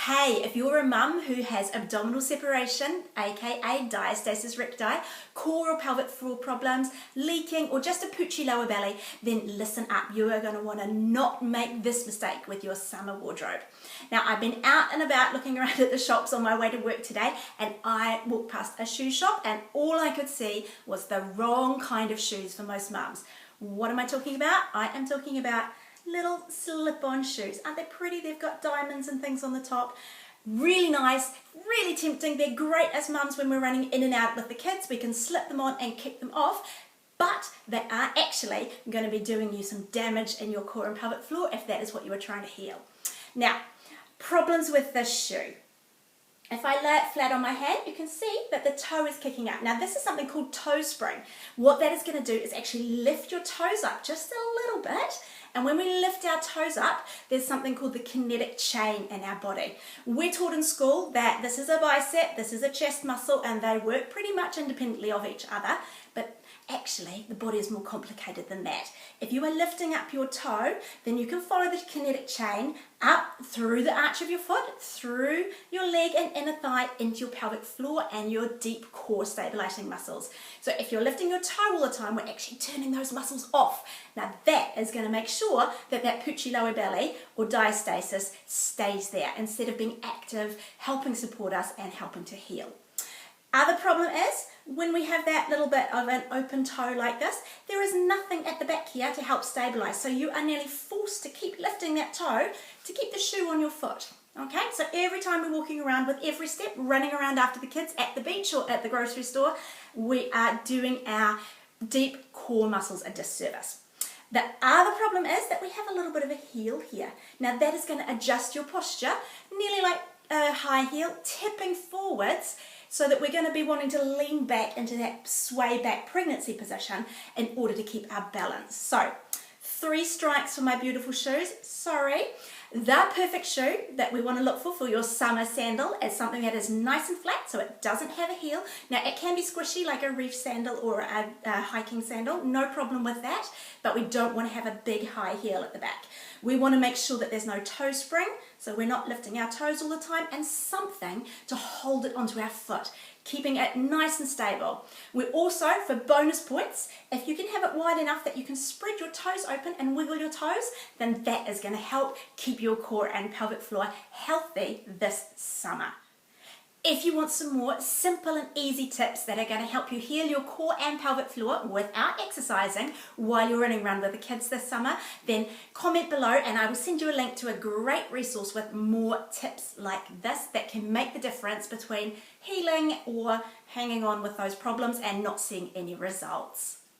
Hey, if you're a mum who has abdominal separation, aka diastasis recti, core or pelvic floor problems, leaking, or just a poochy lower belly, then listen up. You are going to want to not make this mistake with your summer wardrobe. Now, I've been out and about looking around at the shops on my way to work today, and I walked past a shoe shop and all I could see was the wrong kind of shoes for most mums. What am I talking about? I am talking about little slip-on shoes. Aren't they pretty? They've got diamonds and things on the top. Really nice, really tempting. They're great as mums when we're running in and out with the kids. We can slip them on and kick them off, but they are actually going to be doing you some damage in your core and pelvic floor if that is what you are trying to heal. Now, problems with this shoe. If I lay it flat on my hand, you can see that the toe is kicking up. Now, this is something called toe spring. What that is going to do is actually lift your toes up just a little bit. And when we lift our toes up, there's something called the kinetic chain in our body. We're taught in school that this is a bicep, this is a chest muscle, and they work pretty much independently of each other. But actually, the body is more complicated than that. If you are lifting up your toe, then you can follow the kinetic chain up through the arch of your foot, through your leg and inner thigh, into your pelvic floor and your deep core stabilizing muscles. So if you're lifting your toe all the time, we're actually turning those muscles off. Now that is going to make sure that that poochy lower belly or diastasis stays there instead of being active, helping support us and helping to heal. Other problem is when we have that little bit of an open toe like this, there is nothing at the back here to help stabilize. So you are nearly forced to keep lifting that toe to keep the shoe on your foot. Okay, so every time we're walking around with every step, running around after the kids at the beach or at the grocery store, we are doing our deep core muscles a disservice. The other problem is that we have a little bit of a heel here. Now that is going to adjust your posture, nearly like a high heel, tipping forwards, so that we're going to be wanting to lean back into that sway back pregnancy position in order to keep our balance. So 3 strikes for my beautiful shoes. Sorry. The perfect shoe that we want to look for your summer sandal is something that is nice and flat, so it doesn't have a heel. Now it can be squishy like a reef sandal or a hiking sandal, no problem with that, but we don't want to have a big high heel at the back. We want to make sure that there's no toe spring, so we're not lifting our toes all the time, and something to hold it onto our foot, keeping it nice and stable. We also, for bonus points, if you can have it wide enough that you can spread your toes open and wiggle your toes, then that is going to help keep your core and pelvic floor healthy this summer. If you want some more simple and easy tips that are going to help you heal your core and pelvic floor without exercising while you're running around with the kids this summer, then comment below and I will send you a link to a great resource with more tips like this that can make the difference between healing or hanging on with those problems and not seeing any results.